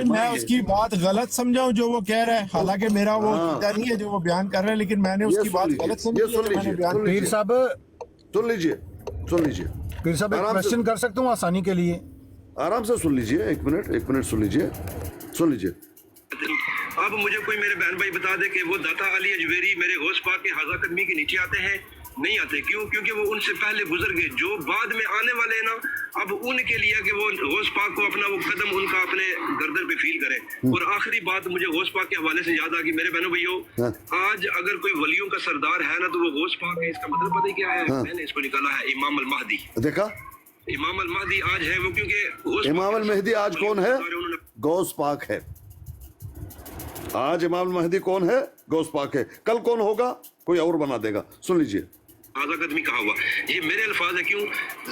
میں اس کی بات غلط سمجھاؤں جو وہ کہہ رہا ہے، حالانکہ میرا وہ عقیدہ نہیں ہے جو وہ بیان کر رہا ہے، لیکن میں نے اس کی بات غلط سمجھی. پیر صاحب سن لیجئے پیر صاحب ایک کوشچن کر سکتا ہوں آسانی کے لیے؟ آرام سے سن لیجئے، ایک منٹ سن لیجئے. اب مجھے کوئی میرے بہن بھائی بتا دے کہ وہ داتا علی اجویری میرے غوث پاک کے حاضہ قدمی کے نیچے آتے ہیں؟ نہیں آتے. کیوں؟ کیونکہ وہ ان سے پہلے گزر گئے. جو بعد میں آنے والے ہیں نا، اب ان کے لیے کہ وہ غوث پاک کو اپنا وہ قدم ان کا اپنے گردن پہ فیل کرے. اور آخری بات مجھے غوث پاک کے حوالے سے یاد آ گئی میرے بہنوں بھائیوں، آج اگر کوئی ولیوں کا سردار ہے نا تو وہ غوث پاک ہے. اس کا مطلب پتہ کیا ہے؟ میں نے اس کو نکالا ہے امام المہدی. دیکھا امام المہدی آج ہے وہ، کیونکہ امام المہدی آج کون ہے؟ غوث پاک ہے. آج امام المہدی کون ہے؟ غوث پاک ہے. کل کون ہوگا؟ کوئی اور بنا دے گا. سن لیجئے، حاضہ قدمی کہا ہوا، یہ میرے الفاظ ہیں. کیوں؟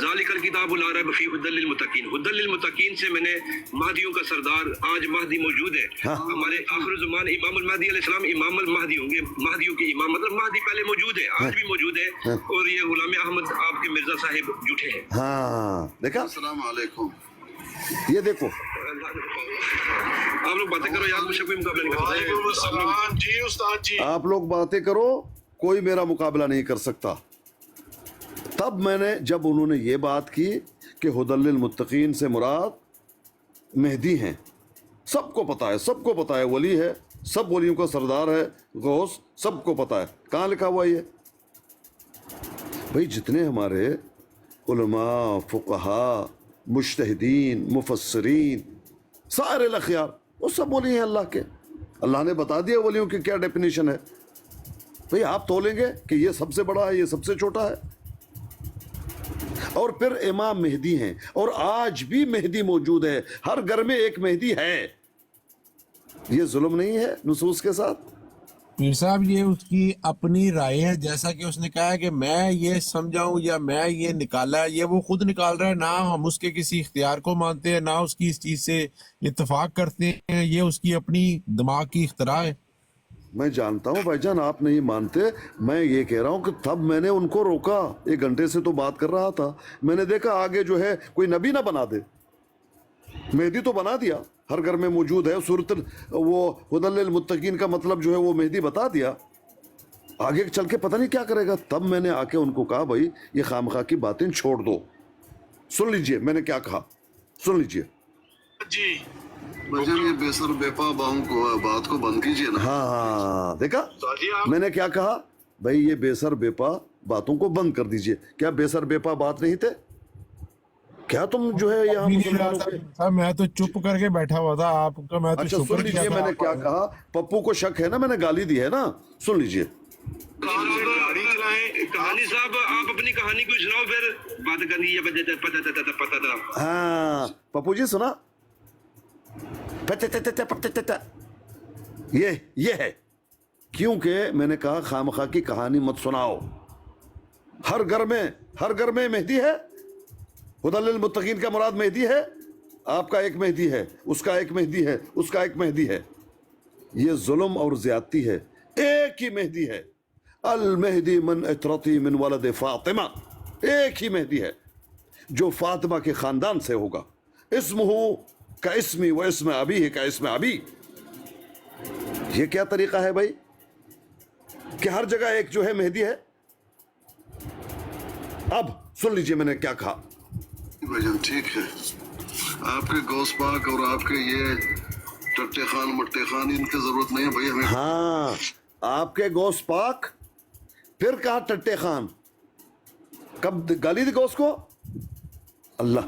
ذالک الکتاب لا ریب فیہ ھدی للمتقین. ھدی للمتقین سے میں نے مہدیوں کا سردار آج مہدی موجود ہے. ہمارے آخر زمان امام المہدی علیہ السلام امام المہدی ہوں گے. مہدیوں کے امام مطلب مہدی پہلے موجود ہے، آج بھی موجود ہے. اور یہ غلام احمد آپ کے مرزا صاحب جھوٹے ہیں. ہاں دیکھا. السلام علیکم. یہ دیکھو آپ لوگ باتیں کرو یار، مجھ سے کوئی مقابلہ نہیں کر سکتا. وعلیکم السلام جی استاد جی. آپ لوگ باتیں کرو، کوئی میرا مقابلہ نہیں کر سکتا. تب میں نے جب انہوں نے یہ بات کی کہ ھدی للمتقین سے مراد مہدی ہیں، سب کو پتا ہے ولی ہے، سب ولیوں کا سردار ہے غوث، سب کو پتا ہے. کہاں لکھا ہوا یہ؟ بھئی جتنے ہمارے علماء، فقہاء، مجتہدین، مفسرین، سارے الاخیار وہ سب ولی ہیں اللہ کے. اللہ نے بتا دیا ولیوں کی کیا ڈیفینیشن ہے. بھئی آپ تولیں گے کہ یہ سب سے بڑا ہے، یہ سب سے چھوٹا ہے. اور پھر امام مہدی ہیں، اور آج بھی مہدی موجود ہے. ہر گھر میں ایک مہدی ہے. یہ ظلم نہیں ہے نصوص کے ساتھ؟ پیر صاحب یہ اس کی اپنی رائے ہے، جیسا کہ اس نے کہا ہے کہ میں یہ سمجھاؤں یا میں یہ نکالا ہے، یہ وہ خود نکال رہا ہے. نہ ہم اس کے کسی اختیار کو مانتے ہیں، نہ اس کی اس چیز سے اتفاق کرتے ہیں. یہ اس کی اپنی دماغ کی اختراع ہے. میں جانتا ہوں بھائی جان آپ نہیں مانتے. میں یہ کہہ رہا ہوں کہ تب میں نے ان کو روکا. 1 گھنٹے سے تو بات کر رہا تھا. میں نے دیکھا آگے جو ہے کوئی نبی نہ بنا دے. مہدی تو بنا دیا، ہر گھر میں موجود ہے. صورت وہ ھدی للمتقین کا مطلب جو ہے وہ مہدی بتا دیا. آگے چل کے پتہ نہیں کیا کرے گا. تب میں نے آ کے ان کو کہا بھائی یہ خامخواہ کی باتیں چھوڑ دو. سن لیجئے میں نے کیا کہا، سن لیجئے. جی بھجن یہ بے سر بے پا باؤں کو بات کو بند کیجئے نا. ہاں دیکھا میں نے کیا کہا. بھائی یہ بے سر بے پا باتوں کو بند کر دیجئے. کیا بے سر بے پا بات نہیں تھے؟ کیا تم جو ہے یہاں مسلمانوں کے... صاحب میں تو چپ کر کے بیٹھا ہوا تھا آپ کا. میں تو اچھا شکر سن لیجئے میں نے کیا کہا. پپو کو شک ہے نا، میں نے گالی دی ہے نا. سن لیجئے. کہانی صاحب آپ اپنی کہانی کو سناؤ، پھر بات کرنی ہے. پتا تھا. ہاں پپو جی سنا. یہ ہے کیونکہ میں نے کہا خامخواہ کی کہانی مت سناؤ. ہر گھر میں مہدی ہے. ھدی للمتقین کا مراد مہدی ہے. آپ کا ایک مہدی ہے، اس کا ایک مہدی ہے، اس کا ایک مہدی ہے. یہ ظلم اور زیادتی ہے. ایک ہی مہدی ہے. المہدی من اطرتی من ولد فاطمہ. ایک ہی مہدی ہے جو فاطمہ کے خاندان سے ہوگا. اسمہ کا اسمی و اسم ابی ہے کا اسم ابی. یہ کیا طریقہ ہے بھائی کہ ہر جگہ ایک جو ہے مہدی ہے. اب سن لیجئے میں نے کیا کہا. بھجن ٹھیک ہے، آپ کے غوث پاک اور آپ کے یہ ٹٹے خان مٹے خان ان کی ضرورت نہیں ہے بھائی ہمیں. ہاں آپ کے غوث پاک، پھر کہا ٹٹے خان. کب گالی دی غوث کو؟ اللہ.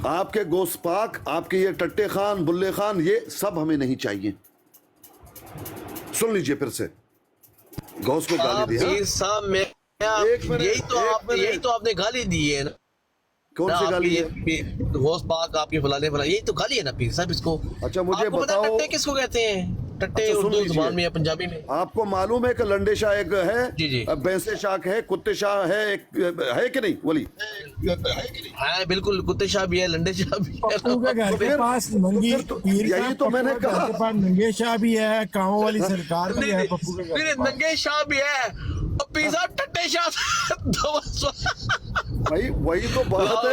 آپ کے غوث پاک، آپ کے یہ ٹٹے خان بلے خان، یہ سب ہمیں نہیں چاہیے. سن لیجئے پھر سے. غوث کو گالی دی. یہی تو آپ نے گالی دی ہے نا. کون سی گالی ہے؟ غوث پاک آپ کے فلانے فلانے، یہی تو گالی ہے نا پیر صاحب اس کو. اچھا مجھے بتاؤ ٹٹے کس کو کہتے ہیں؟ ٹٹے اچھا اردو زبان میں یا پنجابی میں. آپ کو معلوم ہے کہ لنڈے شاہ ایک ہے، جی بینسے شاہ ہے، کتے شاہ ہے، ہے کہ نہیں ولی؟ ہاں بالکل، کتے شاہ بھی ہے، لنڈے شاہ بھی ہے. پپو کے گھر کے پاس ننگی یہی تو میں نے کہا. ننگے شاہ بھی ہے، کاؤں والی سرکار بھی ہے. پپو کے پھر ننگے شاہ بھی ہے، پیر صاحب ٹٹے شاہ. بھائی وہی تو بات ہے.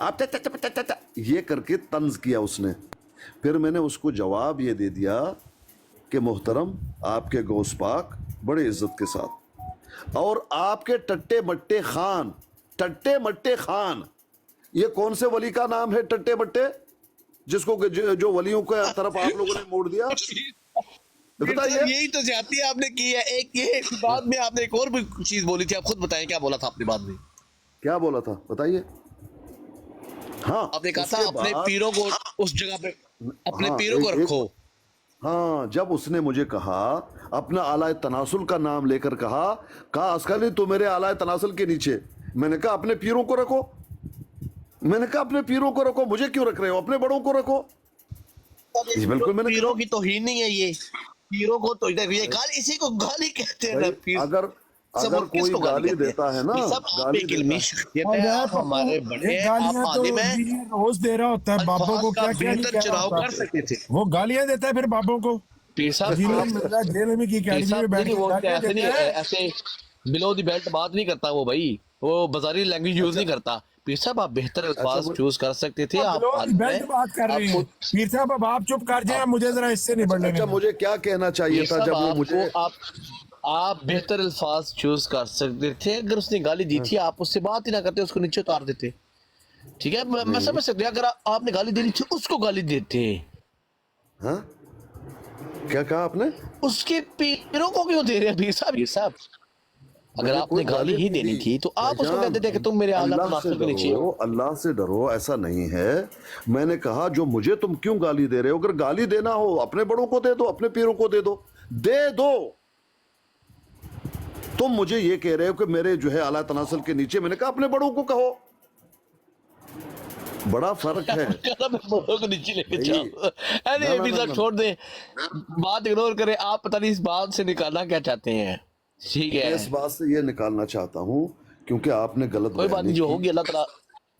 آپ یہ کر کے طنز کیا اس نے. پھر میں نے اس کو جواب یہ دے دیا کہ محترم آپ کے غوث پاک بڑے عزت کے ساتھ اور آپ کے ٹٹے مٹے خان یہ کون سے ولی کا نام ہے ٹٹے مٹے جس کو جو ولیوں کے طرف آپ لوگوں نے موڑ دیا؟ بتائیے. یہی تو زیادتی آپ نے کی ہے. ایک یہ بعد میں آپ نے ایک اور بھی چیز بولی تھی, آپ خود بتائیں کیا بولا تھا آپ نے بعد میں؟ کیا بولا تھا بتائیے. ہاں آپ نے کہا تھا اپنے پیروں کو اس جگہ پہ اپنے پیروں کو رکھو. ہاں جب اس نے مجھے کہا اپنا اعلی تناسل کا نام لے کر کہا عسکری تو میرے اعلی تناسل کے نیچے, میں نے کہا اپنے پیروں کو رکھو. مجھے کیوں رکھ رہے ہو؟ اپنے بڑوں کو رکھو. بالکل میں نے پیروں کی توہین نہیں ہے یہ, پیروں کو تو اسی کو گالی کہتے ہیں. اگر کوئی گالی دیتا ہے نا, ہمارے بڑے روز دے رہا ہوتا ہے بابوں کو, کیا بہتر چناؤ کر سکتے تھے. وہ گالیاں دیتا ہے پھر بابوں کو. ایسے بلو دی بیلٹ بات نہیں کرتا وہ بھائی, وہ بازاری لینگویج یوز نہیں کرتا. پیر صاحب آپ بہتر الفاظ چوز کر سکتے تھے. بات کر رہے ہیں پیر صاحب, اب آپ چپ کر جائیں, مجھے ذرا اس سے نہیں بڑھنے. اچھا مجھے کیا کہنا چاہیے تھا جب وہ مجھے آپ بہتر الفاظ چوز کر سکتے تھے. اگر اس نے گالی دی تھی آپ اس سے بات ہی نہ کرتے, اس کو نیچے اتار دیتے. ٹھیک ہے میں سمجھ سکتا ہوں. اگر آپ نے گالی دینی تھی اس کو گالی دیتے. ہاں کیا کہا آپ نے؟ اس کے پیروں کو کیوں دے رہے ہیں پیر صاحب؟ یہ صاحب اگر آپ نے گالی ہی دینی تھی تو آپ اس کو کہتے تھے کہ تم میرے اعلیٰ تناسل کے نیچے ہو. اللہ سے ڈرو, ایسا نہیں ہے. میں نے کہا جو مجھے تم کیوں گالی دے رہے ہو؟ اگر گالی دینا ہو اپنے بڑوں کو دے دو, اپنے پیروں کو دے دو. تم مجھے یہ کہہ رہے ہو کہ میرے جو ہے اعلیٰ تناسل کے نیچے, میں نے کہا اپنے بڑوں کو کہو. بڑا فرق ہے. چھوڑ دیں بات, اگنور کریں. آپ پتہ نہیں اس بات سے نکالنا کیا چاہتے ہیں. ٹھیک ہے, اس بات سے یہ نکالنا چاہتا ہوں کیونکہ آپ نے غلط کوئی بات نہیں, جو ہوگی اللہ تعالیٰ.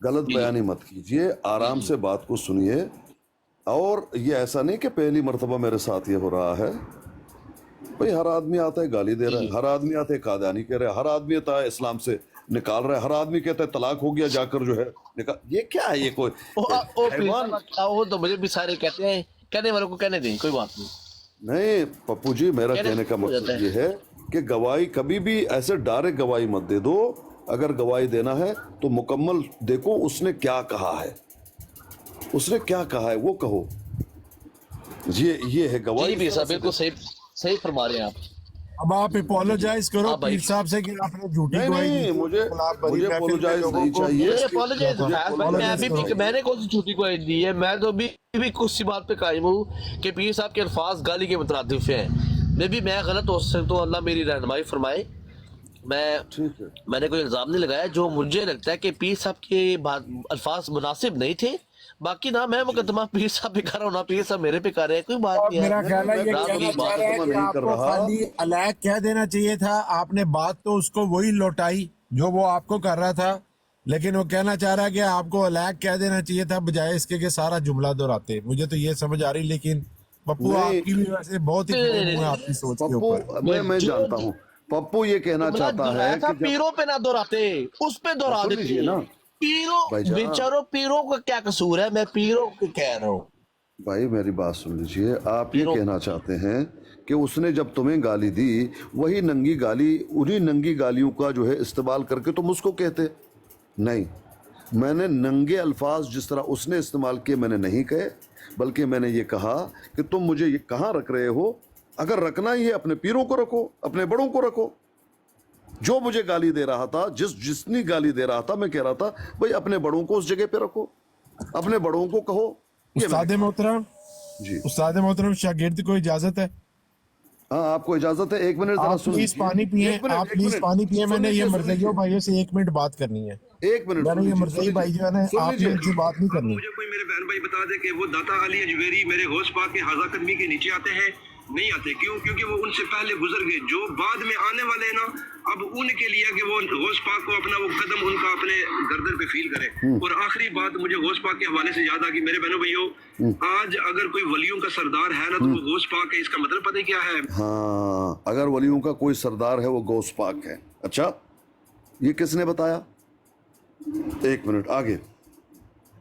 غلط بیانی مت کیجئے, آرام سے بات کو سنیے. اور یہ ایسا نہیں کہ پہلی مرتبہ میرے ساتھ یہ ہو رہا ہے. بھئی ہر آدمی آتا ہے گالی دے رہا ہے, ہر آدمی آتا ہے قادیانی کہہ رہا ہے, ہر آدمی آتا ہے اسلام سے نکال رہا ہے, ہر آدمی کہتا ہے طلاق ہو گیا جا کر جو ہے نکال. یہ کیا ہے؟ یہ کوئی حیوان. وہ تو مجھے بھی سارے کہتے ہیں, کہنے والوں کو کہنے دیں, کوئی بات نہیں. پپو جی میرا کہنے کا مقصد یہ ہے کہ گواہی کبھی بھی ایسے ڈائریکٹ گواہی مت دے دو. اگر گواہی دینا ہے تو مکمل دیکھو اس نے کیا کہا ہے, وہ کہو. یہ ہے گواہی. بالکل صحیح فرما رہے ہیں آپ. اب آپ اپولوجائز کرو پیر صاحب سے کہ آپ نے جھوٹی گواہی دی. نہیں, مجھے اپولوجائز نہیں چاہیے. میں نے کون سی جھوٹی گواہی دی ہے؟ میں تو بھی کچھ سی بات پہ قائم ہوں کہ پیر صاحب کے الفاظ گالی کے مترادف ہیں. میں غلط ہو سکتا ہوں, اللہ میری رہنمائی فرمائے. میں نے کوئی الزام نہیں لگایا. جو مجھے لگتا ہے کہ پیر صاحب کے الفاظ مناسب نہیں تھے, باقی نہ میں مقدمہ پیر صاحب پہ کر رہا ہوں نہ پیر صاحب میرے پہ کر رہے ہیں, کوئی بات نہیں. میرا خیال ہے یہ کہنا چاہ رہا ہے کہ آپ کو خالی علیق کہہ دینا چاہیے تھا. آپ نے بات تو اس کو وہی لوٹائی جو وہ آپ کو کر رہا تھا, لیکن وہ کہنا چاہ رہا ہے کہ آپ کو علیق کہہ دینا چاہیے تھا بجائے اس کے کہ سارا جملہ دہراتے. مجھے تو یہ سمجھ آ رہی, لیکن پپو آپ کی بھی ویسے بہت ہی آپ کی سوچ کے اوپر. میں جانتا ہوں پپو یہ کہنا چاہتا ہے کہ پیروں پہ نہ دہراتے, اس پہ دہرا دیتے نا. بیچاروں پیروں کا کیا قصور ہے؟ میں پیروں کو کہہ رہا ہوں. بھائی میری بات سن لیجئے. آپ یہ کہنا چاہتے ہیں کہ اس نے جب تمہیں گالی دی وہی ننگی گالی, انہی ننگی گالیوں کا جو ہے استعمال کر کے تم اس کو کہتے. نہیں, میں نے ننگے الفاظ جس طرح اس نے استعمال کیے میں نے نہیں کہے, بلکہ میں نے یہ کہا کہ تم مجھے یہ کہاں رکھ رہے ہو. اگر رکھنا ہی ہے اپنے پیروں کو رکھو, اپنے بڑوں کو رکھو. جو مجھے گالی دے رہا تھا, جسنی گالی دے رہا تھا, میں کہہ رہا تھا بھئی اپنے بڑوں کو اس جگہ پہ رکھو, اپنے بڑوں کو کہو. استاد محترم, جی استاد محترم, شاگرد کو اجازت ہے؟ ہاں آپ کو اجازت ہے. 1 منٹ ذرا سن پلیز پانی پیئیں, آپ پلیز پانی پیئیں. میں نے یہ مرزائیوں بھائیوں سے 1 منٹ بات کرنی ہے. 1 منٹ میں نے یہ مرزائی بھائی جو ہے نا, آپ نے ان سے بات نہیں کرنی. مجھے کوئی میرے بہن بھائی بتا دے کہ وہ داتا علی اجویری میرے غوث پاک کے حاضہ قدمی کے نیچے آتے ہیں؟ نہیں آتے. کیوں؟ کیونکہ وہ ان سے پہلے گزر گئے. جو بعد میں آنے والے ہیں نا, اب ان کے لیے کہ وہ غوث پاک کو اپنا وہ قدم ان کا اپنے گردن پہ فیل کرے. اور آخری بات مجھے غوث پاک کے حوالے سے یاد آ گئی. میرے بہنوں بھائیوں, آج اگر کوئی ولیوں کا سردار ہے نا تو وہ غوث پاک ہے. اس کا مطلب پتہ کیا ہے؟ ہاں, اگر ولیوں کا کوئی سردار ہے وہ غوث پاک ہے. اچھا, یہ کس نے بتایا؟ 1 منٹ آگے.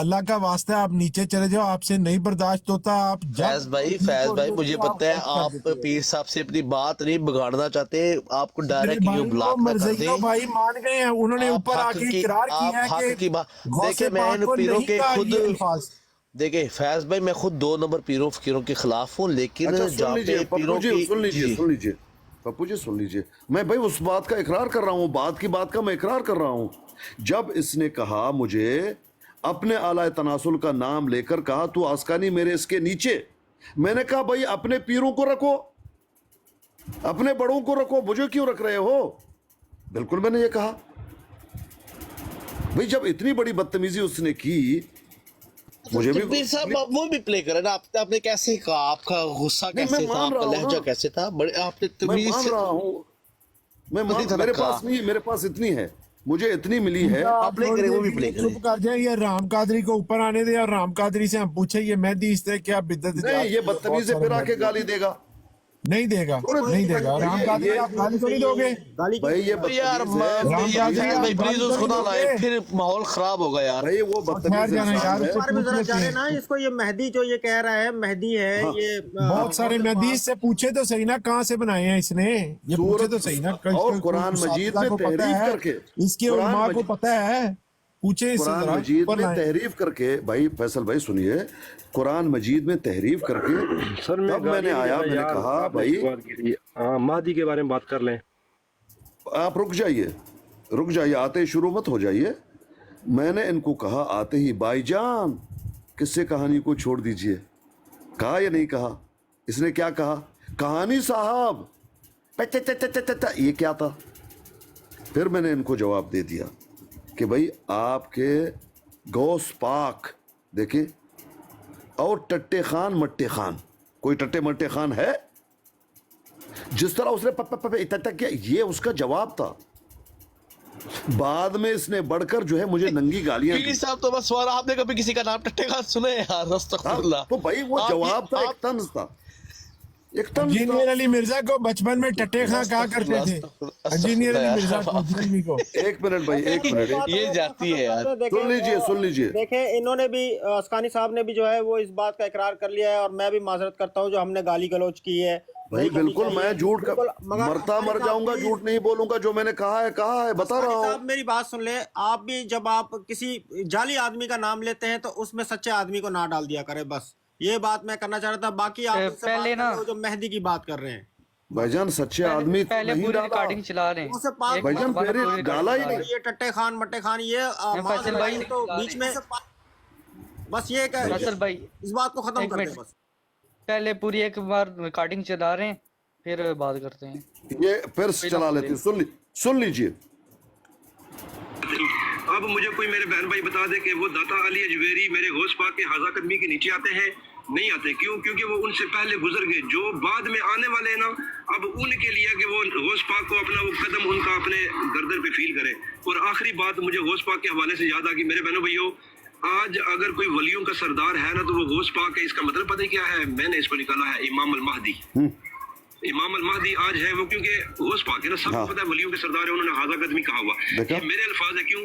اللہ کا واسطہ آپ نیچے چلے جاؤ, آپ سے نہیں برداشت ہوتا. آپ فیض بھائی مجھے پتہ ہے آپ پیر صاحب سے اپنی بات نہیں بگاڑنا چاہتے, آپ کو ڈائریکٹ یوں بلاک نہ کر دیں. بھائی مان گئے ہیں, انہوں نے اوپر آ کے اقرار کیا ہے کہ دیکھیں میں ان پیروں کے خود دیکھیں فیض بھائی میں خود 2 نمبر پیروں فقیروں کے خلاف ہوں, لیکن اچھا سن جہاں لیجئے پہ پپو پیروں جی, کی سن لیجئے پپو جی سن لیجئے, میں بھائی اس بات کا اقرار کر رہا ہوں, بات کا میں اقرار کر رہا ہوں. جب اس نے کہا مجھے اپنے اعلی تناسل کا نام لے کر کہا تو آسکانی میرے اس کے نیچے, میں نے کہا بھائی اپنے پیروں کو رکھو, اپنے بڑوں کو رکھو, مجھے کیوں رکھ رہے ہو؟ بالکل میں نے یہ کہا. بھئی جب اتنی بڑی بدتمیزی اس نے کی, مجھے بھی پیر صاحب وہ بھی پلے کریں نا, آپ نے کیسے کہا, آپ کا غصہ کیسے تھا, آپ کا لہجہ کیسے تھا, بڑے آپ نے میں تمیز مان سے رہا ہوں, میرے پاس نہیں, میرے پاس اتنی ہے, مجھے اتنی ملی ہے. آپ پلے کریں, وہ بھی پلے کریں. چپ کر جائیں, یہ رام قادری کو اوپر آنے دیں اور رام قادری سے ہم پوچھیں یہ مہدی اس طرح کیا بدعت نہیں, یہ بدتمیز پھر آ کے گالی دے گا, نہیں دے گا رام قادری آپ گالی تو نہیں دو گے بھائی یہ بھائی پلیز اس کو نہ لائے, پھر ماحول خراب ہوگا یار. بھائی وہ بدتمیز انسان ہے. بارے میں ذرا جانے نا اس کو, یہ مہدی جو یہ کہہ رہا ہے مہدی ہے, یہ بہت سارے مہدی سے پوچھے تو صحیح نا کہاں سے بنائے ہیں اس نے, یہ پوچھے تو صحیح نا. اور قرآن مجید میں تحریف کر کے, اس کی علماء کو پتہ ہے, پوچھے اس سے قرآن ذرا مجید میں تحریف کر کے, بھائی فیصل بھائی سنیے, قرآن مجید میں تحریف کر کے تب میں نے آیا, میں نے کہا بھائی مہدی کے بارے میں بات کر لیں. آپ رک جائیے, آتے شروع مت ہو جائیے. میں نے ان کو کہا آتے ہی بھائی جان قصے کہانی کو چھوڑ دیجئے. کہا یا نہیں کہا؟ اس نے کیا کہا, کہانی صاحب یہ کیا تھا؟ پھر میں نے ان کو جواب دے دیا کہ بھائی آپ کے غوث پاک دیکھیں اور ٹٹے خان مٹے خان, کوئی ٹٹے مٹے خان ہے؟ جس طرح اس نے کیا, یہ اس کا جواب تھا. بعد میں اس نے بڑھ کر جو ہے مجھے ننگی گالیاں دی. صاحب تو بس آپ نے کبھی کسی کا نام ٹٹے خان سنے یار؟ استغفر اللہ. تو بھائی وہ جواب تھا, ایک طنز تھا, ایک طنز تھا. انجینئر علی مرزا کو بچپن میں ٹٹے خاں کہا کرتے تھے, انجینئر علی مرزا کو. ایک منٹ بھائی, ایک منٹ, یہ جاتی ہے یار. سن لیجئے. دیکھیں انہوں نے بھی, اسکانی صاحب نے بھی جو ہے وہ اس بات کا اقرار کر لیا ہے, اور میں بھی معذرت کرتا ہوں جو ہم نے گالی گلوچ کی ہے. بھائی بالکل میں جھوٹ کا مر جاؤں گا, جھوٹ نہیں بولوں گا, جو میں نے کہا ہے بتا رہا ہوں. میری بات سن لیں, آپ بھی جب آپ کسی جعلی آدمی کا نام لیتے ہیں تو اس میں سچے آدمی کو نہ ڈال دیا کرے, بس یہ بات میں کرنا چاہ رہا تھا. باقی آپ پہلے نا جو مہدی کی بات کر رہے ہیں, بھائی جان سچے آدمی پہلے نہیں پوری ڈالا ریکارڈنگ چلا رہے ہیں. بھائی جان, میری ڈالا ہی نہیں. یہ ٹٹے خان مٹے خان, یہ فیصل بھائی تو بیچ میں بس یہ کہ فیصل بھائی اس بات کو ختم کر دیں. بس پہلے پوری ایک بار ریکارڈنگ چلا رہے ہیں, پھر بات کرتے ہیں. یہ پھر چلا لیتی, سن لیجئے. اب مجھے کوئی میرے بہن بھائی بتا دے کہ وہ داتا علی اجویری میرے غوث پاک کے حاضہ قدمی کے نیچے آتے ہیں؟ نہیں آتے. کیوں؟ کیونکہ وہ ان سے پہلے گزر گئے. جو بعد میں آنے والے ہیں نا, اب ان کے لیے کہ وہ غوث پاک کو اپنا وہ قدم ان کا اپنے گردن پہ فیل کرے. اور آخری بات مجھے غوث پاک کے حوالے سے یاد آ گئی. میرے بہنوں بھائیوں, آج اگر کوئی ولیوں کا سردار ہے نا تو وہ غوث پاک ہے. اس کا مطلب پتہ کیا ہے؟ میں نے اس کو نکالا ہے امام المہدی. امام المہدی آج ہے وہ, کیونکہ غوث پاک ہے نا, سب کو پتہ ہے ولیوں کے سردار ہے, انہوں نے حاضہ قدمی کہا ہوا. یہ میرے الفاظ ہے. کیوں؟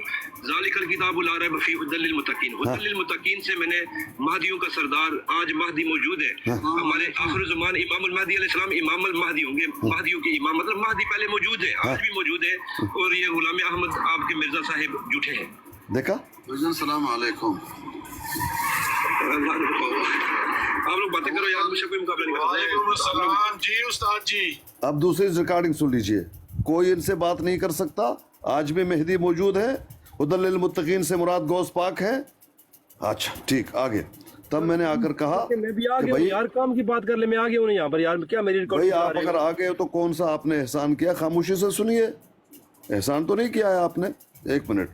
ذالک الکتاب لا ریب فیہ ھدی للمتقین. ھدی للمتقین سے میں نے مہدیوں کا سردار, آج مہدی موجود ہے ہمارے آخر زمان, امام المہدی علیہ السلام امام المہدی ہوں گے. مہدیوں کے امام مطلب مہدی پہلے موجود ہے, آج بھی موجود ہے. اور یہ غلام احمد آپ کے مرزا صاحب جھوٹے ہیں. دیکھا, السلام علیکم. آپ لوگ باتیں کرو یار, مجھ سے کوئی مقابلہ نہیں کر سکتا. جی استاد جی, اب دوسری ریکارڈنگ سن لیجئے. کوئی ان سے بات نہیں کر سکتا, آج بھی مہدی موجود ہے. ھدی للمتقین سے مراد غوث پاک ہے. اچھا ٹھیک, آگے. تب میں نے آ کر کہا میں بھی آ گیا ہوں یار, کام کی بات کر لیں, میں آ گیا ہوں یہاں پر یار. کیا میری بھائی آپ اگر آ گئے تو کون سا آپ نے احسان کیا؟ خاموشی سے سنیے, احسان تو نہیں کیا ہے آپ نے. ایک منٹ,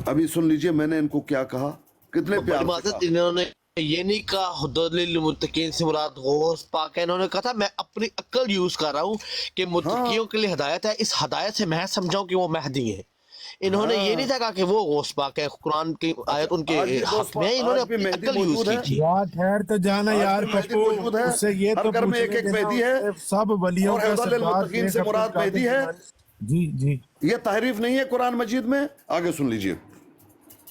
ابھی سن لیجئے میں نے ان کو کیا کہا, کتنے پیار سے کہا. انہوں نے یہ نہیں کہا ھدی للمتقین سے مراد غوث پاک ہے. انہوں نے کہا تھا میں اپنی عقل یوز کر ررہا ہوں کہ متقیوں کے لیے ہدایت ہے, اس ہدایت سے میں سمجھاؤں کہ وہ مہدی ہیں. انہوں نے یہ نہیں کہا کہ وہ غوث پاک ہے, قرآن کی آیت ان کے حق میں, انہوں نے اپنی عقل یوز کی تھی. ٹھہر تو جانا یار پپو, اس سے یہ تو میں ایک ایک مہدی ہے, سب ولیوں کا ھدی للمتقین سے مراد مہدی ہے. جی جی, یہ تحریف نہیں ہے قرآن مجید میں. آگے سن لیجئے.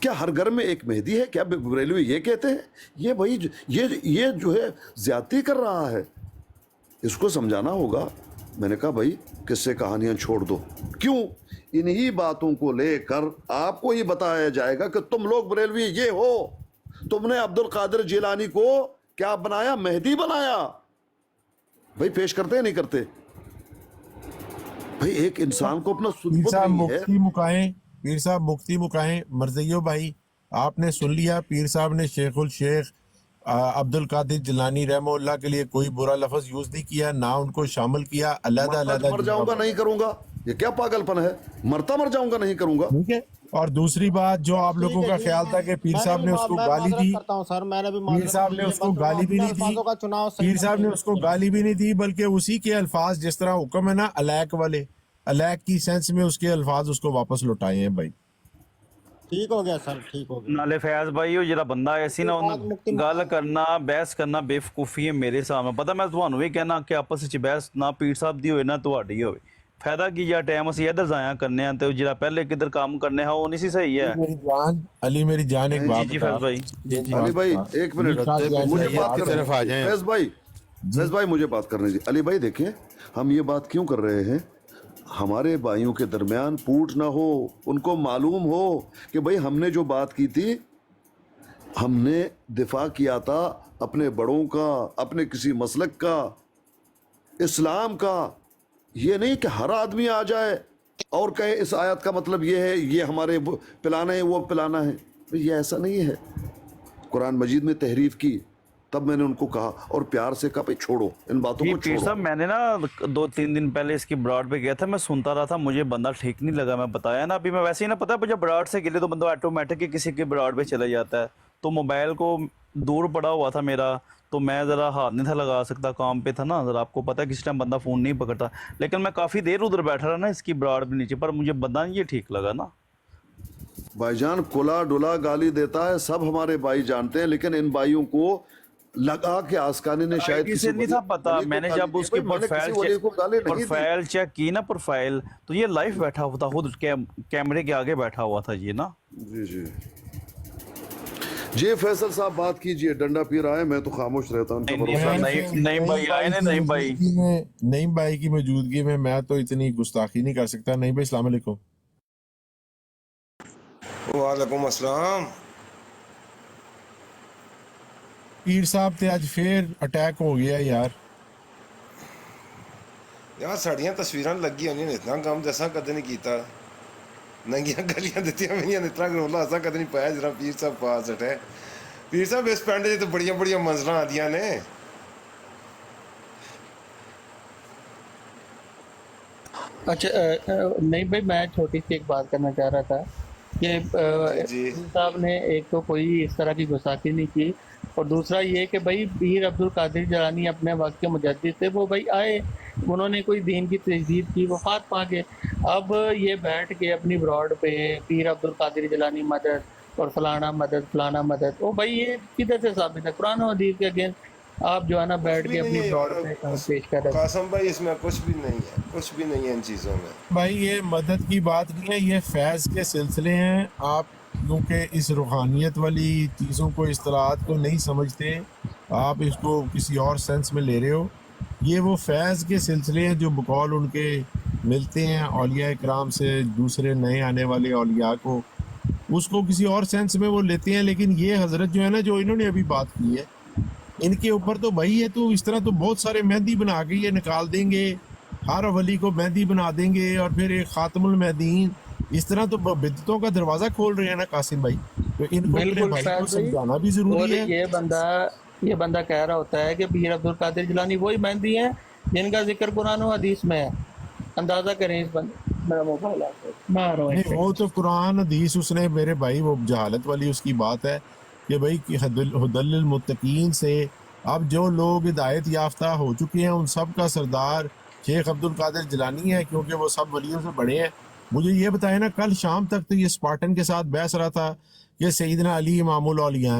کیا ہر گھر میں ایک مہدی ہے؟ کیا بریلوی یہ کہتے ہیں؟ یہ بھائی یہ جو ہے زیادتی کر رہا ہے، اس کو سمجھانا ہوگا۔ میں نے کہا بھائی قصے کہانیاں چھوڑ دو، کیوں انہی باتوں کو لے کر آپ کو یہ بتایا جائے گا کہ تم لوگ بریلوی یہ ہو، تم نے عبد القادر جیلانی کو کیا بنایا؟ مہدی بنایا۔ بھائی پیش کرتے ہیں نہیں کرتے؟ بھائی ایک انسان کو اپنا پیر ثبوت صاحب نہیں ہے۔ مفتی مکائیں مرزیو بھائی، آپ نے سن لیا، پیر صاحب نے شیخ الشیخ عبد القادر جیلانی رحمہ اللہ کے لیے کوئی برا لفظ یوز نہیں کیا، نہ ان کو شامل کیا، علیحدہ علیحدہ مر جاؤں گا نہیں کروں گا، یہ کیا پاگل پن ہے؟ مر جاؤں گا نہیں کروں گا۔ ٹھیک ہے۔ اور دوسری بات جو آپ لوگوں کا خیال تھا کہ پیر صاحب نے اس کو گالی دی، پیر صاحب نے اس کو گالی بھی نہیں دی، پیر صاحب نے اس کو گالی بھی نہیں دی، بلکہ اسی کے الفاظ جس طرح حکم ہے نا الیک والے، الیک کی سینس میں اس کے الفاظ اس کو واپس لوٹائے ہیں بھائی۔ ٹھیک ہو گیا سر، ٹھیک ہو گیا۔ نالے فیاض بھائی وہ جڑا بندہ ایسی نا گل کرنا بحث کرنا بے وقوفی ہے میرے سامنے۔ پتہ میں تھانوں بھی کہنا کہ آپس وچ بحث نہ پیر صاحب دی ہوئے نہ تہاڈی ہوئے، فائدہ کی جا ٹائم اسی ادھر ضائع کرنے ہیں تے جڑا پہلے کدھر کام کرنے ہاں وہ نہیں سی صحیح ہے۔ علی میری جان ایک بات جی فیض بھائی، علی بھائی ایک منٹ مجھے بات کرنے، فیض بھائی مجھے بات کرنے دی۔ علی بھائی دیکھیں ہم یہ بات کیوں کر رہے ہیں، ہمارے بھائیوں کے درمیان پوٹ نہ ہو، ان کو معلوم ہو کہ بھائی ہم نے جو بات کی تھی، ہم نے دفاع کیا تھا اپنے بڑوں کا، اپنے کسی مسلک کا، اسلام کا۔ یہ نہیں کہ ہر آدمی آ جائے اور کہے اس آیت کا مطلب یہ ہے، یہ ہمارے پلانا ہے، وہ پلانا ہے۔ یہ ایسا نہیں ہے۔ قرآن مجید میں تحریف کی، تب میں نے ان کو کہا اور پیار سے کہا چھوڑو ان باتوں کو، پیر صاحب میں نے نا 2-3 دن پہلے اس کی براڈ پہ گیا تھا، میں سنتا رہا تھا، مجھے بندہ ٹھیک نہیں لگا، میں بتایا نا ابھی میں ویسے ہی نا، پتہ ہے جب براڈ سے گلے تو بندہ آٹومیٹک ہی کسی کے براڈ پہ چلا جاتا ہے، تو موبائل کو دور پڑا ہوا تھا میرا، تو میں ذرا ہاتھ نہیں تھا لگا سکتا، کام پہ تھا نا ذرا، آپ کو پتہ ہے کس ٹائم بندہ فون نہیں پکڑتا، لیکن میں کافی دیر ادھر بیٹھا رہا نا اس کی براڈ پہ نیچے، پر مجھے بندہ نہیں یہ ٹھیک لگا نا۔ بھائی جان کلا ڈلا گالی دیتا ہے، سب ہمارے بھائی جانتے ہیں، لیکن ان بھائیوں کو لگا کہ آسکانی نے شاید کسی نہیں تھا پتا، میں نے جب اس کی پروفائل چیک کی نا، پروفائل تو یہ لائف بیٹھا ہوا تھا، خود کیمرے کے آگے بیٹھا ہوا تھا یہ نا۔ جی جی فیصل صاحب بات کیجئے، ڈنڈا پیر آئے، میں تو خاموش رہتا ہوں۔ نہیں بھائی آئے نہیں بھائی، نعیم بھائی کی موجودگی میں تو اتنی گستاخی نہیں کر سکتا۔ نعیم بھائی السلام علیکم۔ وعلیکم السلام۔ پیر صاحب تے آج پھر اٹیک ہو گیا یار ساڑیاں تصویراں لگی ہونی نے اتنا کام جیسا کدے نہیں کیتا، ننگیاں گلیاں دتیاں میں اتنا گرولا ایسا کدے نہیں پایا جرا پیر صاحب پاس ہٹے۔ پیر صاحب اس پنڈ تو بڑیاں بڑیاں منزلاں آدیاں نے۔ اچھا نہیں بھائی، میں چھوٹی سی ایک بات کرنا چاہ رہا تھا کہ صاحب نے ایک تو کوئی اس طرح کی گستاخی نہیں کی، اور دوسرا یہ کہ بھائی پیر عبد القادر جیلانی اپنے وقت کے مجدد تھے، وہ بھائی آئے، انہوں نے کوئی دین کی تجدید کی، وفات پا گئے، اب یہ بیٹھ کے اپنی براڈ پہ پیر عبد القادر جیلانی مدد اور فلانا مدد فلانا مدد، وہ بھائی یہ کدھر سے ثابت ہے؟ قرآن و حدیث کے اگینسٹ آپ جو ہے نا بیٹھ کے اپنی براڈ پہ پیش کر رہے ہیں۔ قاسم بھائی اس میں کچھ بھی نہیں ہے، کچھ بھی نہیں ہے ان چیزوں میں بھائی، یہ مدد کی بات نہیں ہے، یہ فیض کے سلسلے ہیں۔ آپ کیونکہ اس روحانیت والی چیزوں کو، اصطلاحات کو نہیں سمجھتے، آپ اس کو کسی اور سینس میں لے رہے ہو۔ یہ وہ فیض کے سلسلے ہیں جو بقول ان کے ملتے ہیں اولیاء اکرام سے، دوسرے نئے آنے والے اولیاء کو، اس کو کسی اور سینس میں وہ لیتے ہیں۔ لیکن یہ حضرت جو ہے نا، جو انہوں نے ابھی بات کی ہے، ان کے اوپر تو بھائی ہے تو اس طرح تو بہت سارے مہندی بنا کے یہ نکال دیں گے، ہر ولی کو مہندی بنا دیں گے، اور پھر ایک خاتم المہدیین، اس طرح تو بدعتوں کا دروازہ کھول رہے ہیں نا قاسم بھائی، تو ان کو اپنے بھائی کو سمجھانا بھی ضروری ہے۔ یہ بندہ کہہ رہا ہوتا ہے کہ پیر عبد القادر جیلانی وہی مہندی ہیں جن کا ذکر قرآن و حدیث میں ہے، اندازہ کریں اس بندے، میرا موبائل نہیں، وہ تو قرآن حدیث اس نے، میرے بھائی وہ جہالت والی اس کی بات ہے کہ بھائی ہدی للمتقین سے اب جو لوگ ہدایت یافتہ ہو چکے ہیں ان سب کا سردار شیخ عبد القادر جیلانی ہے، کیونکہ وہ سب ولیوں سے بڑے ہیں۔ مجھے یہ بتائے نا، کل شام تک تو یہ اسپارٹن کے ساتھ بحث رہا تھا کہ سیدنا علی امام الاولیاء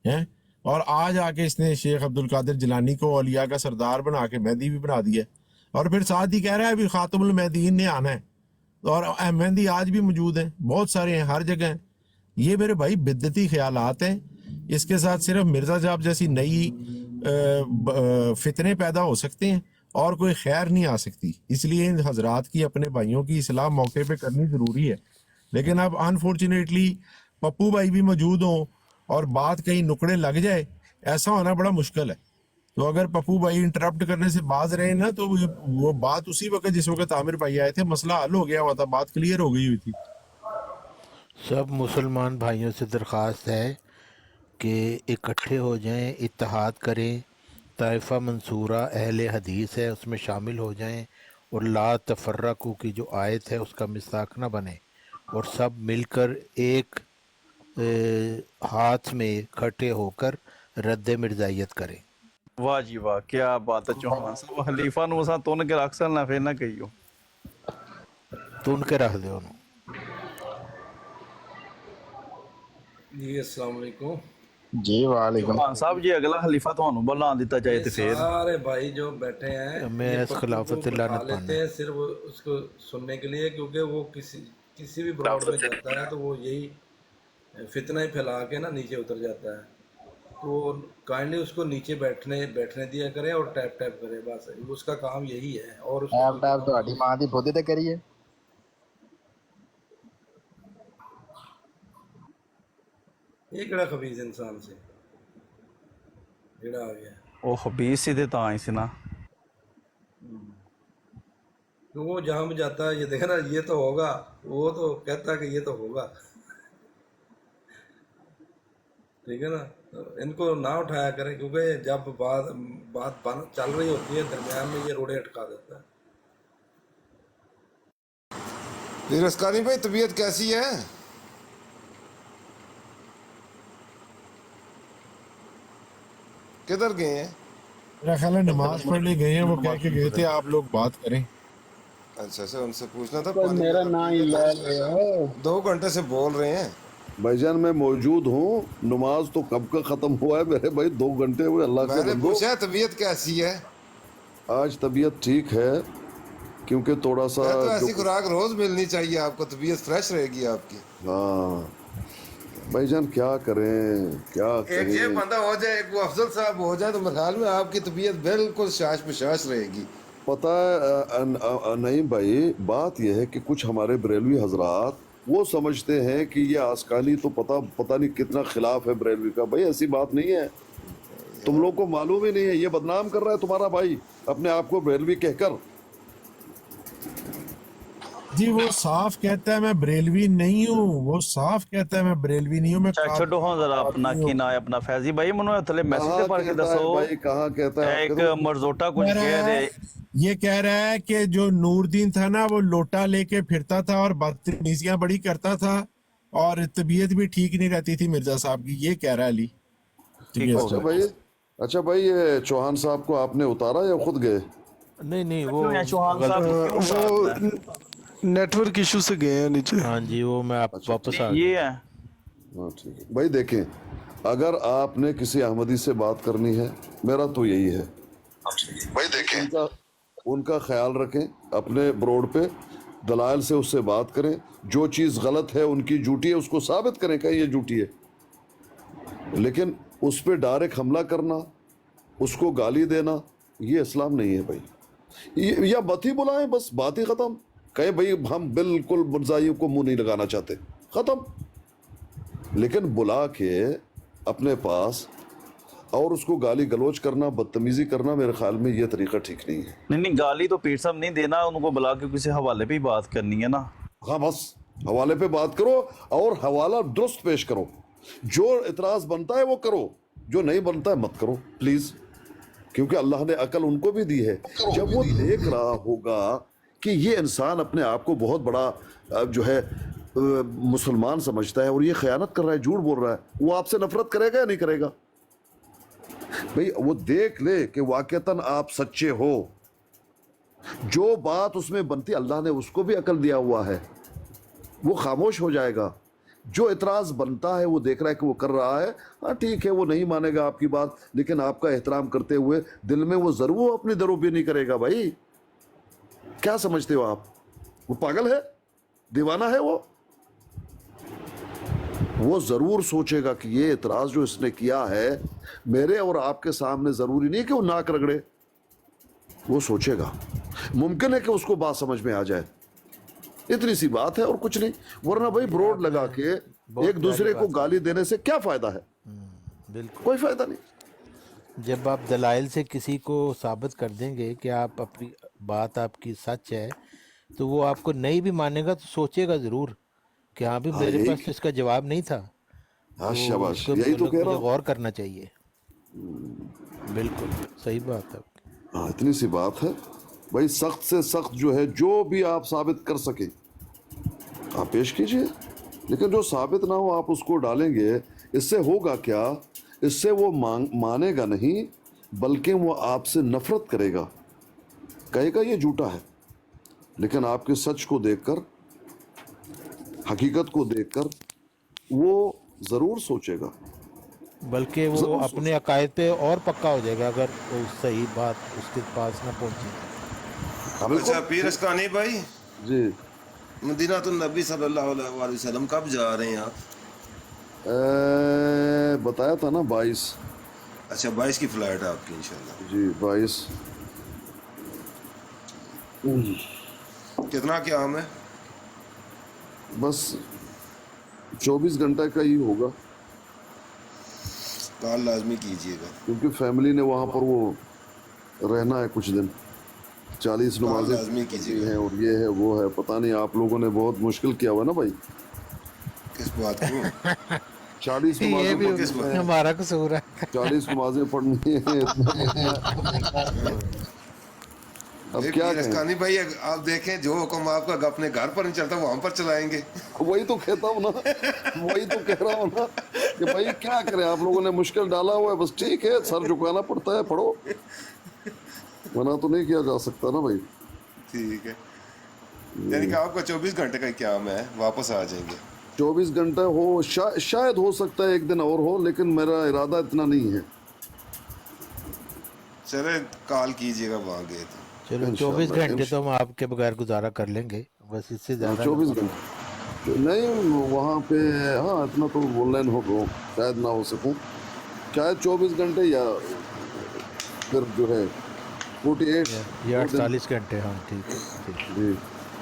ہیں، اور آج آ کے اس نے شیخ عبد القادر جیلانی کو اولیاء کا سردار بنا کے مہدی بھی بنا دیا، اور پھر ساتھ ہی کہہ رہا ہے ابھی خاتم المہدیین نے آنا ہے، اور مہندی آج بھی موجود ہیں، بہت سارے ہیں، ہر جگہ ہیں۔ یہ میرے بھائی بدعتی خیالات ہیں. اس کے ساتھ صرف مرزا جاب جیسی نئی فتنے پیدا ہو سکتے ہیں اور کوئی خیر نہیں آ سکتی. اس لیے ان حضرات کی اپنے بھائیوں کی اصلاح موقع پہ کرنی ضروری ہے. لیکن اب انفارچونیٹلی پپو بھائی بھی موجود ہوں اور بات کہیں نکڑے لگ جائے، ایسا ہونا بڑا مشکل ہے. تو اگر پپو بھائی انٹرپٹ کرنے سے باز رہے نا تو وہ بات اسی وقت جس وقت عامر بھائی آئے تھے مسئلہ حل ہو گیا ہوا تھا، بات کلیئر ہو گئی ہوئی تھی. سب مسلمان بھائیوں سے درخواست ہے کہ اکٹھے ہو جائیں، اتحاد کریں. طائفہ منصورہ اہل حدیث ہے، اس میں شامل ہو جائیں اور لا تفرقو کی جو آیت ہے اس کا مصداق نہ بنیں اور سب مل کر ایک ہاتھ میں کھٹے ہو کر رد مرزائیت کریں. واہ جی واہ، کیا بات ہے چوہان صاحب. خلیفہ نو اساں تن کے رکھ سکنا پھر نہ کہیو. تن کے رکھ دو انہوں. جی السلام علیکم. جی وعلیکم. چوہان صاحب جی اگلا خلیفہ تھانوں بنا دیتا جائے تو پھر سارے بھائی جو بیٹھے ہیں میں یہ اس پپو خلافت کو اللہ بٹھا نے لیتے ہیں صرف اس کو سننے کے لیے، کیونکہ وہ کسی بھی براڈ میں جاتا ہے تو وہ یہی فتنہ ہی پھیلا کے نا نیچے اتر جاتا ہے. تو کائنڈلی اس کو نیچے بیٹھنے دیا کریں اور ٹیپ ٹیپ کرے، بس اس کا کام یہی ہے. اور اس کو ٹیپ تہاڈی ماں دی بودھی تے کریے. یہ کہڑا خبیث انسان سے جڑا آ گیا. وہ خبیث سی تے تاں ہی سی نا. تو وہ جہاں بھی جاتا ہے یہ دیکھا نا یہ تو ہوگا، وہ تو کہتا ہے کہ یہ تو ہوگا. ٹھیک ہے نا، ان کو نہ اٹھایا کریں کیونکہ جب بات چل رہی ہوتی ہے درمیان میں یہ روڑے اٹکا دیتا ہے. پھر اسکانی بھائی طبیعت کیسی ہے؟ کدھر گئے ہیں؟ میرا خیال ہے نماز پڑھنے گئے ہیں، وہ کہہ کے گئے تھے آپ لوگ بات کریں. اچھا ان سے پوچھنا تھا. میرا نام ہی لے لے ہو. 2 گھنٹے سے بول رہے ہیں. بھائی جان میں موجود ہوں، نماز تو کب کا ختم ہوا ہے میرے بھائی، 2 گھنٹے ہوئے. اللہ میں کے نے بندو پوچھا طبیعت کیسی ہے؟ آج طبیعت ٹھیک ہے کیونکہ تھوڑا سا تو ایسی خوراک روز ملنی چاہیے آپ کو، طبیعت فریش رہے گی آپ کی. ہاں بھائی جان کیا کریں کیا ایک یہ کریں. بندہ ہو جائے، ایک وہ افضل صاحب ہو جائے تو میرے خیال میں آپ کی طبیعت بالکل شاش پشاش رہے گی. پتہ ہے نہیں بھائی، بات یہ ہے کہ کچھ ہمارے بریلوی حضرات وہ سمجھتے ہیں کہ یہ آسکانی تو پتہ نہیں کتنا خلاف ہے بریلوی کا. بھائی ایسی بات نہیں ہے، تم لوگ کو معلوم ہی نہیں ہے. یہ بدنام کر رہا ہے تمہارا بھائی اپنے آپ کو بریلوی کہہ کر. جی وہ صاف کہتا ہے میں بریلوی نہیں ہوں، وہ صاف کہتا ہے میں بریلوی نہیں ہوں، میں چھڈو ہاں ذرا اپنا کی نا ہے اپنا. فیضی بھائی منو تھلے میسج تے پڑھ کے دسو. بھائی کہاں کہتا ہے؟ ایک مرزوٹا کچھ کہہ رہے، یہ کہہ رہا ہے کہ جو نور دین تھا نا وہ لوٹا لے کے پھرتا تھا اور بدتمیزیاں بڑی کرتا تھا اور طبیعت بھی ٹھیک نہیں رہتی تھی مرزا صاحب کی. یہ کہہ رہا ہے علی. اچھا بھائی یہ چوہان صاحب کو آپ نے اتارا یا خود گئے؟ نہیں وہ چوہان صاحب نیٹ ورک ایشو سے گئے ہیں نیچے. ہاں جی وہ میں واپس آ یہ ہے. ہاں ٹھیک ہے بھائی. دیکھیں اگر آپ نے کسی احمدی سے بات کرنی ہے، میرا تو یہی ہے بھائی دیکھیں ان کا خیال رکھیں، اپنے بروڈ پہ دلائل سے اس سے بات کریں. جو چیز غلط ہے ان کی جھوٹی ہے اس کو ثابت کریں کہ یہ جھوٹی ہے. لیکن اس پہ ڈائریکٹ حملہ کرنا، اس کو گالی دینا، یہ اسلام نہیں ہے بھائی. یا بات ہی بلائیں، بس بات ہی ختم. کہیں بھائی ہم بالکل مرزائیوں کو منہ نہیں لگانا چاہتے، ختم. لیکن بلا کے اپنے پاس اور اس کو گالی گلوچ کرنا، بدتمیزی کرنا، میرے خیال میں یہ طریقہ ٹھیک نہیں ہے. نہیں گالی تو پیر صاحب نہیں دینا، ان کو بلا کے کسی حوالے پہ ہی بات کرنی ہے نا. ہاں بس حوالے پہ بات کرو اور حوالہ درست پیش کرو. جو اعتراض بنتا ہے وہ کرو، جو نہیں بنتا ہے مت کرو پلیز. کیونکہ اللہ نے عقل ان کو بھی دی ہے. جب وہ دیکھ رہا ہوگا کہ یہ انسان اپنے آپ کو بہت بڑا جو ہے مسلمان سمجھتا ہے اور یہ خیانت کر رہا ہے، جھوٹ بول رہا ہے، وہ آپ سے نفرت کرے گا یا نہیں کرے گا؟ بھئی وہ دیکھ لے کہ واقعتاً آپ سچے ہو. جو بات اس میں بنتی اللہ نے اس کو بھی عقل دیا ہوا ہے، وہ خاموش ہو جائے گا. جو اعتراض بنتا ہے وہ دیکھ رہا ہے کہ وہ کر رہا ہے، ہاں ٹھیک ہے وہ نہیں مانے گا آپ کی بات، لیکن آپ کا احترام کرتے ہوئے دل میں وہ ضرور اپنی دروبی نہیں کرے گا. بھائی کیا سمجھتے ہو آپ؟ وہ پاگل ہے، دیوانہ ہے وہ. وہ ضرور سوچے گا کہ یہ اعتراض جو اس نے کیا ہے میرے اور آپ کے سامنے ضروری نہیں کہ وہ ناک رگڑے، وہ سوچے گا، ممکن ہے کہ اس کو بات سمجھ میں آ جائے، اتنی سی بات ہے اور کچھ نہیں. ورنہ بھائی بروڈ لگا کے ایک دوسرے کو گالی دینے سے کیا فائدہ ہے؟ بالکل کوئی فائدہ نہیں. جب آپ دلائل سے کسی کو ثابت کر دیں گے کہ آپ اپنی بات آپ کی سچ ہے تو وہ آپ کو نہیں بھی مانے گا تو سوچے گا ضرور کہ ہاں بھی میرے پاس تو اس کا جواب نہیں تھا. ہاں شاباش، اس کو یہی تو کہہ رہا ہوں. غور کرنا چاہیے. بالکل صحیح بات ہے. ہاں اتنی سی بات ہے بھائی، سخت سے سخت جو ہے جو بھی آپ ثابت کر سکیں آپ پیش کیجئے، لیکن جو ثابت نہ ہو آپ اس کو ڈالیں گے. اس سے ہوگا کیا؟ اس سے وہ مانے گا نہیں بلکہ وہ آپ سے نفرت کرے گا، کہے گا یہ جھوٹا ہے. لیکن آپ کے سچ کو دیکھ کر، حقیقت کو دیکھ کر وہ ضرور سوچے گا، بلکہ وہ اپنے عقائد پہ اور پکا ہو جائے گا اگر وہ صحیح بات اس کے پاس نہ پہنچے. اچھا پیر اسکانی بھائی جی، مدینہ النبی صلی اللہ علیہ وسلم کب جا رہے ہیں آپ؟ بتایا تھا نا 22. اچھا 22 کی فلائٹ ہے آپ کی انشاءاللہ. جی 22. کتنا قیام ہے؟ بس 24 گھنٹے کا ہی ہوگا. کال لازمی کیجئے گا کیونکہ فیملی نے وہاں پر وہ رہنا ہے کچھ دن، 40 نمازیں لازمی کیجئے ہیں اور یہ ہے وہ ہے. پتہ نہیں آپ لوگوں نے بہت مشکل کیا ہوا نا بھائی. کس بات کو؟ 40 یہ بھی نمازیں ہمارا قصور ہے. 40 نمازیں پڑھنی ہیں. اب کیا کہیں؟ اسکانی بھائی آپ دیکھیں جو حکم آپ کا اپنے گھر پر نہیں چلتا وہ ہم پر چلائیں گے. وہی تو کہتا ہوں نا، وہی تو کہہ رہا ہوں نا کہ بھائی کیا کریں، آپ لوگوں نے مشکل ڈالا ہوا ہے، بس ٹھیک ہے سر جھکانا پڑتا ہے، پڑھو، منع تو نہیں کیا جا سکتا نا بھائی. ٹھیک ہے، یعنی کہ آپ کا 24 گھنٹے کا قیام ہے، واپس آ جائیں گے. 24 گھنٹے ہو، شاید ہو سکتا ہے ایک دن اور ہو، لیکن میرا ارادہ اتنا نہیں ہے. چلے کال کیجئے گا وہاں گئے تو. چلو 24 گھنٹے تو ہم آپ کے بغیر گزارا کر لیں گے، بس اس سے زیادہ 24 گھنٹے نہیں وہاں پہ. ہاں اتنا تو آن لائن ہو شاید نہ ہو سکوں، شاید 24 گھنٹے یا پھر جو ہے 48 یا 48 گھنٹے. ہاں ٹھیک ہے. جی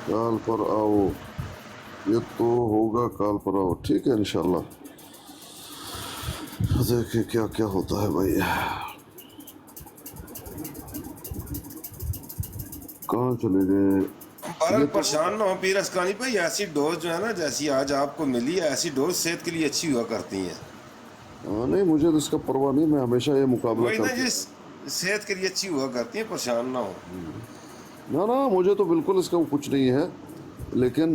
کال پر آؤ، یہ تو ہوگا کال پر آؤ. ٹھیک ہے انشاءاللہ، دیکھیں کیا کیا ہوتا ہے بھائی. کہاں چلے گئے؟ بہرحال پریشان نہ ہو پیر اسکانی بھائی، ایسی ڈوز جو ہے نا جیسی آج آپ کو ملی ہے، ایسی ڈوز صحت کے لیے اچھی ہوا کرتی ہیں. نہیں مجھے تو اس کا پرواہ نہیں، میں ہمیشہ یہ مقابلہ وہی نا کرتا جس صحت کے لیے اچھی ہوا کرتی ہیں، پریشان نہ ہو. نہ مجھے تو بالکل اس کا کچھ نہیں ہے، لیکن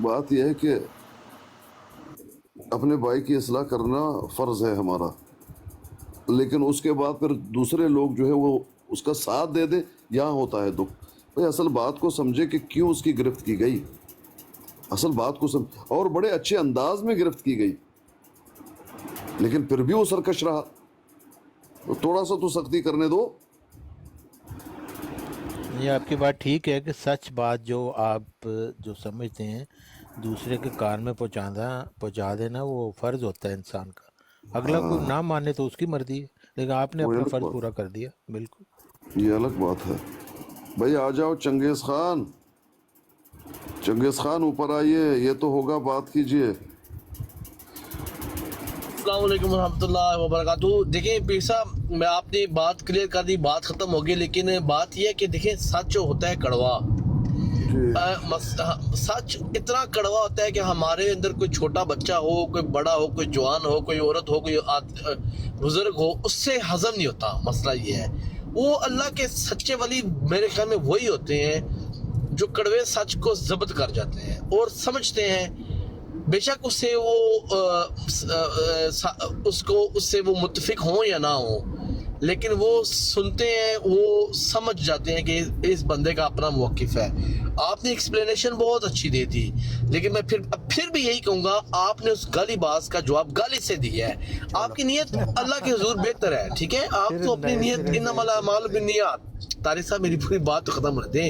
بات یہ ہے کہ اپنے بھائی کی اصلاح کرنا فرض ہے ہمارا، لیکن اس کے بعد پھر دوسرے لوگ جو ہے وہ اس کا ساتھ دے دیں، یہاں ہوتا ہے دکھ. بھائی اصل بات کو سمجھے کہ کیوں اس کی گرفت کی گئی، اصل بات کو اور بڑے اچھے انداز میں گرفت کی گئی، لیکن پھر بھی وہ سرکش رہا. تو تھوڑا سا تو سختی کرنے دو. یہ آپ کی بات ٹھیک ہے کہ سچ بات جو آپ جو سمجھتے ہیں دوسرے کے کان میں پہنچا دینا وہ فرض ہوتا ہے انسان کا. اگلا کوئی نہ مانے تو اس کی مرضی ہے، لیکن آپ نے اپنا فرض پورا کر دیا. بالکل یہ الگ بات ہے. بھائی آ جاؤ چنگیز خان، چنگیز خان اوپر آئیے، یہ تو ہوگا بات کیجئے. السلام علیکم ورحمۃ اللہ وبرکاتہ. دیکھیں پیر صاحب میں آپ نے بات کلیئر کر دی، بات ختم ہو گئی، لیکن بات یہ ہے کہ دیکھیں سچ جو ہوتا ہے کڑوا، سچ اتنا کڑوا ہوتا ہے کہ ہمارے اندر کوئی چھوٹا بچہ ہو، کوئی بڑا ہو، کوئی جوان ہو، کوئی عورت ہو، کوئی بزرگ ہو، اس سے ہضم نہیں ہوتا. مسئلہ یہ ہے وہ اللہ کے سچے ولی میرے خیال میں وہی ہوتے ہیں جو کڑوے سچ کو ضبط کر جاتے ہیں اور سمجھتے ہیں، بے شک اس سے وہ متفق ہوں یا نہ ہوں، لیکن وہ سنتے ہیں، وہ سمجھ جاتے ہیں کہ اس بندے کا اپنا موقف ہے. آپ نے ایکسپلینیشن بہت اچھی دی تھی، لیکن میں پھر بھی یہی کہوں گا آپ نے اس گالی باز کا جواب گالی سے دیا ہے. آپ کی نیت اللہ کے حضور بہتر ہے، ٹھیک ہے، آپ تو اپنی نیت انما الاعمال بالنیات. طارق صاحب میری پوری بات تو ختم کر دیں.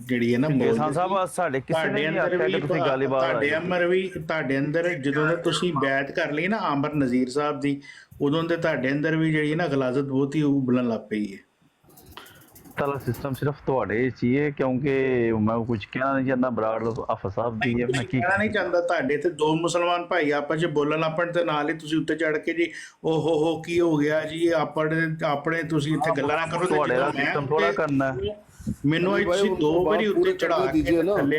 ਜਿਹੜੀ ਹੈ ਨਾ ਤੁਹਾਡੇ ਅੰਦਰ ਜਦੋਂ ਤੁਸੀਂ ਬੈਤ ਕਰ ਲਈ ਨਾ ਆਮਰ ਨਜ਼ੀਰ ਸਾਹਿਬ ਦੀ, ਉਦੋਂ ਦੇ ਤੁਹਾਡੇ ਅੰਦਰ ਵੀ ਜਿਹੜੀ ਹੈ ਨਾ ਗਲਾਜ਼ਤ ਬਹੁਤ ਹੀ ਉਬਲਣ ਲੱਗ ਪਈ ਹੈ। ਸਾਲਾ ਸਿਸਟਮ ਸਿਰਫ ਤੁਹਾਡੇ ਚ ਹੀ ਹੈ, ਕਿਉਂਕਿ ਮੈਂ ਕੁਝ ਕਹਿਣਾ ਨਹੀਂ ਚਾਹੁੰਦਾ। ਬਰਾੜ ਆਫਾ ਸਾਹਿਬ ਦੀ ਹੈ, ਮੈਂ ਕੀ ਕਹਿਣਾ ਨਹੀਂ ਚਾਹੁੰਦਾ। ਤੁਹਾਡੇ ਤੇ ਦੋ ਮੁਸਲਮਾਨ ਭਾਈ ਆਪਸ ਚ ਬੋਲਣ ਆਪਣ ਤੇ ਨਾਲ ਹੀ ਤੁਸੀਂ ਉੱਤੇ ਚੜ ਕੇ ਜੀ ਓ ਹੋ ਕੀ ਹੋ ਗਿਆ ਜੀ, ਆਪਣੇ ਤੁਸੀਂ ਇੱਥੇ ਗੱਲਾਂ ਨਾ ਕਰੋ। ਤੁਹਾਡੇ ਦਾ ਸਿਸਟਮ ਥੋੜਾ ਕਰਨਾ ਮੈਨੂੰ ਤੁਸੀਂ ਦੋ ਵਾਰੀ ਉੱਤੇ ਚੜਾ ਕੇ ਥੱਲੇ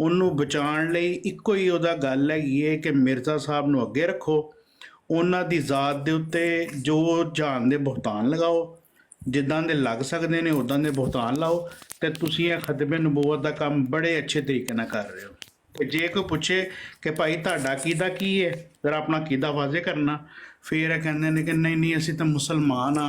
ਉਹਨੂੰ ਬਚਾਉਣ ਲਈ ਇੱਕੋ ਹੀ ਉਹਦਾ ਗੱਲ ਹੈਗੀ ਹੈ ਕਿ ਮਿਰਜ਼ਾ ਸਾਹਿਬ ਨੂੰ ਅੱਗੇ ਰੱਖੋ, ਉਹਨਾਂ ਦੀ ਜ਼ਾਤ ਦੇ ਉੱਤੇ ਜੋ ਜਾਨ ਦੇ ਬੁਹਤਾਨ ਲਗਾਓ, ਜਿੱਦਾਂ ਦੇ ਲੱਗ ਸਕਦੇ ਨੇ ਉਦਾਂ ਦੇ ਬੁਹਤਾਨ ਲਾਓ, ਤੇ ਤੁਸੀਂ ਇਹ ਖਤਮੇ ਨਬੂਵਤ ਦਾ ਕੰਮ ਬੜੇ ਅੱਛੇ ਤਰੀਕੇ ਨਾਲ ਕਰ ਰਹੇ ਹੋ। ਤੇ ਜੇ ਕੋਈ ਪੁੱਛੇ ਕਿ ਭਾਈ ਤੁਹਾਡਾ ਅਕੀਦਾ ਕੀ ਹੈ, ਜ਼ਰਾ ਆਪਣਾ ਅਕੀਦਾ ਵਾਜ਼ਿਹ ਕਰਨਾ, ਫਿਰ ਇਹ ਕਹਿੰਦੇ ਨੇ ਕਿ ਨਹੀਂ ਅਸੀਂ ਤਾਂ ਮੁਸਲਮਾਨ ਆ,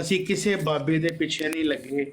ਅਸੀਂ ਕਿਸੇ ਬਾਬੇ ਦੇ ਪਿੱਛੇ ਨਹੀਂ ਲੱਗੇ,